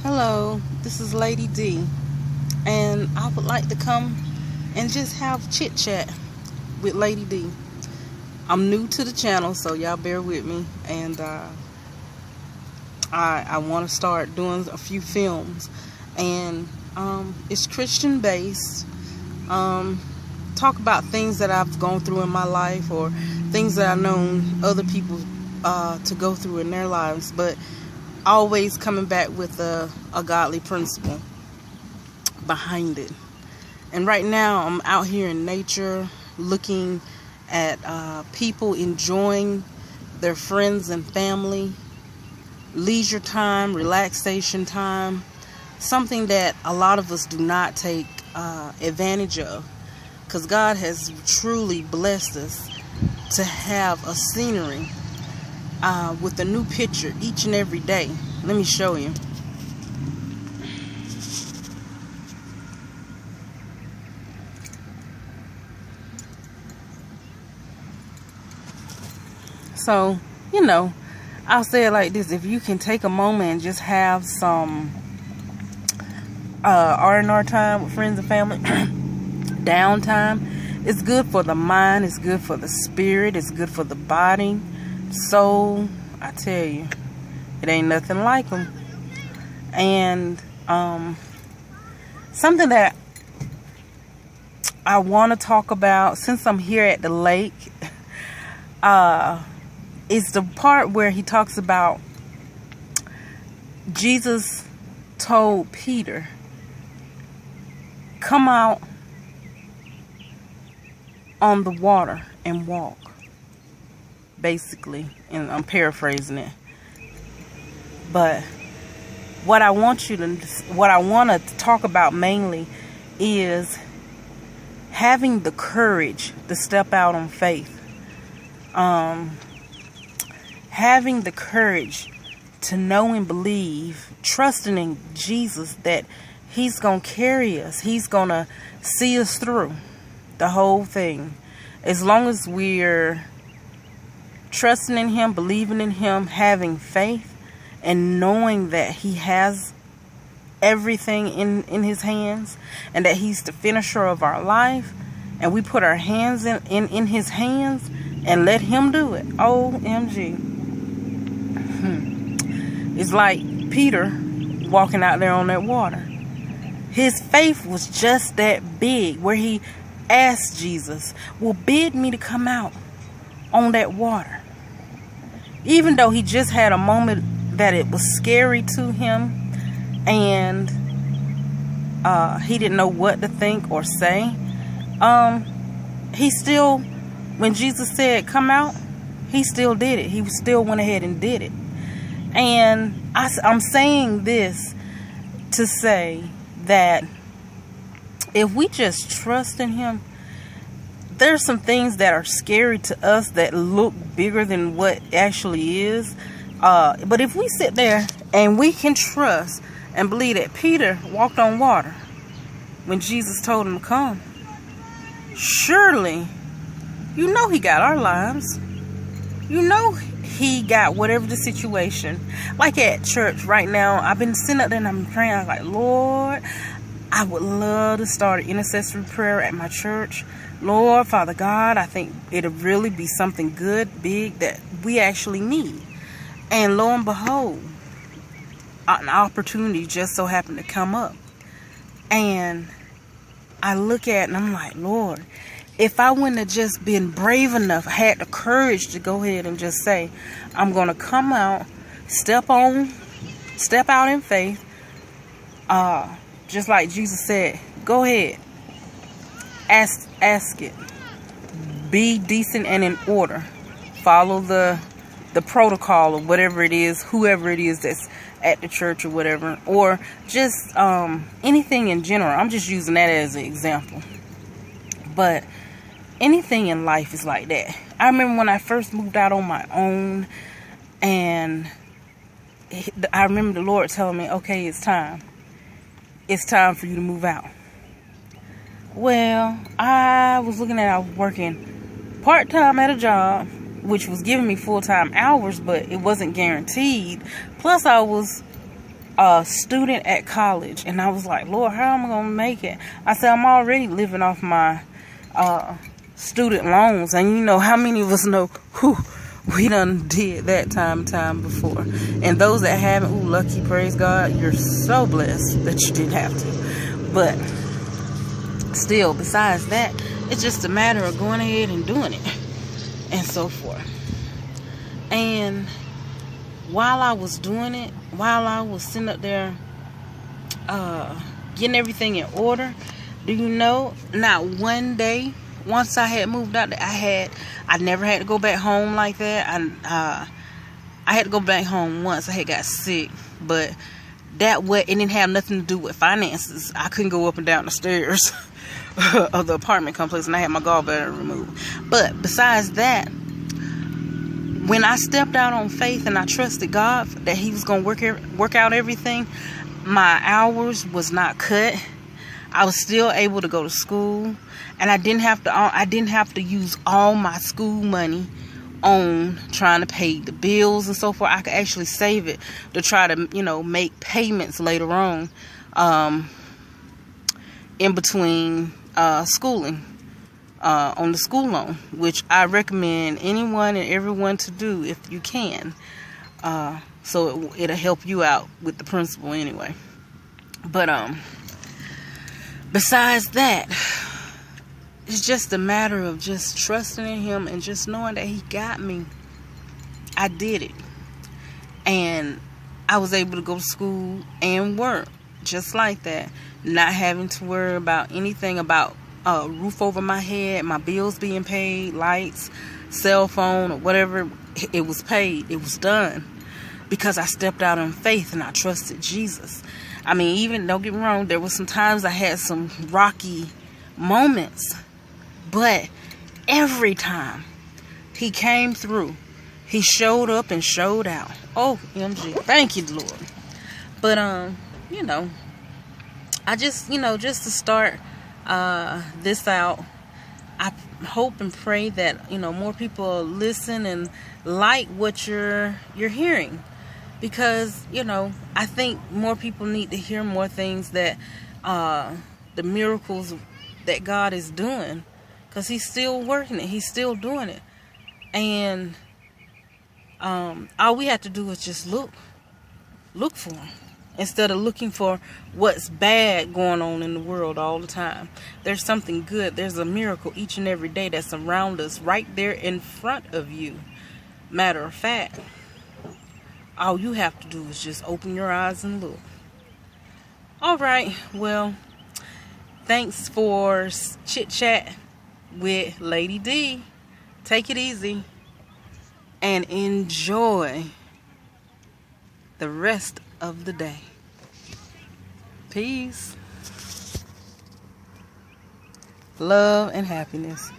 Hello, this is Lady Dee, and I would like to come and just have chit chat with Lady Dee. I'm new to the channel, so y'all bear with me, and I want to start doing a few films, and it's Christian based. Talk about things that I've gone through in my life, or things that I've known other people to go through in their lives, but always coming back with a godly principle behind it. And right now I'm out here in nature looking at people enjoying their friends and family, leisure time, relaxation time, something that a lot of us do not take advantage of, because God has truly blessed us to have a scenery with a new picture each and every day. Let me show you. So, I'll say it like this: if you can take a moment and just have some R&R time with friends and family, downtime, it's good for the mind, it's good for the spirit, it's good for the body, soul. I tell you, it ain't nothing like them. And something that I want to talk about, since I'm here at the lake, is the part where he talks about Jesus told Peter, come out on the water and walk, basically, and I'm paraphrasing it. But what I want to talk about mainly is having the courage to step out on faith. Having the courage to know and believe, trusting in Jesus that he's going to carry us. He's going to see us through the whole thing. As long as we're trusting in him, believing in him, having faith, and knowing that he has everything in his hands, and that he's the finisher of our life, and we put our hands in his hands and let him do it. OMG. It's like Peter walking out there on that water. His faith was just that big, where he asked Jesus, well, bid me to come out on that water. Even though he just had a moment that it was scary to him, and he didn't know what to think or say, he still, when Jesus said come out, he still did it. He still went ahead and did it. And I'm saying this to say that if we just trust in him, there's some things that are scary to us that look bigger than what actually is. But if we sit there and we can trust and believe that Peter walked on water when Jesus told him to come, surely, he got our lives. He got whatever the situation. Like at church right now, I've been sitting up there and I'm praying. I'm like, Lord, I would love to start an intercessory prayer at my church. Lord, Father God, I think it'll really be something good, big, that we actually need. And lo and behold, an opportunity just so happened to come up. And I look at it and I'm like, Lord, if I wouldn't have just been brave enough, had the courage to go ahead and just say, I'm going to come out, step out in faith, just like Jesus said, go ahead, ask it, be decent and in order, follow the protocol of whatever it is, whoever it is that's at the church or whatever, or just anything in general. I'm just using that as an example. But anything in life is like that. I remember when I first moved out on my own, and I remember the Lord telling me, okay, it's time. It's time for you to move out. Well, I was working part-time at a job, which was giving me full-time hours, but it wasn't guaranteed. Plus, I was a student at college, and I was like, Lord, how am I gonna make it? I said, I'm already living off my student loans, and you know how many of us know who we done did that time before. And those that haven't, ooh, lucky, praise God, you're so blessed that you didn't have to. But still, besides that, it's just a matter of going ahead and doing it, and so forth. And while I was doing it, while I was sitting up there getting everything in order, do you know, not one day, once I had moved out, I never had to go back home like that. I had to go back home once. I had got sick, but it didn't have nothing to do with finances. I couldn't go up and down the stairs of the apartment complex, and I had my gallbladder removed. But besides that, when I stepped out on faith and I trusted God that He was going to work out everything, my hours was not cut. I was still able to go to school, and I didn't have to use all my school money on trying to pay the bills and so forth. I could actually save it to try to, you know, make payments later on, in between schooling. On the school loan, which I recommend anyone and everyone to do if you can. So it'll help you out with the principal anyway. But besides that, it's just a matter of just trusting in Him and just knowing that He got me. I did it. And I was able to go to school and work just like that. Not having to worry about anything about roof over my head, my bills being paid, lights, cell phone, or whatever. It was paid. It was done because I stepped out in faith and I trusted Jesus. I mean, even, don't get me wrong, there was some times I had some rocky moments, but every time He came through, He showed up and showed out. Oh, MG, thank you, Lord. But you know, I just, you know, just to start this out, I hope and pray that, you know, more people listen and like what you're hearing, because, you know, I think more people need to hear more things that the miracles that God is doing, because He's still working it, He's still doing it, and all we have to do is just look for Him. Instead of looking for what's bad going on in the world all the time. There's something good. There's a miracle each and every day that's around us, right there in front of you. Matter of fact, all you have to do is just open your eyes and look. Alright, well, thanks for Chit Chat with Lady Dee. Take it easy and enjoy the rest of the day. Peace, love, and happiness.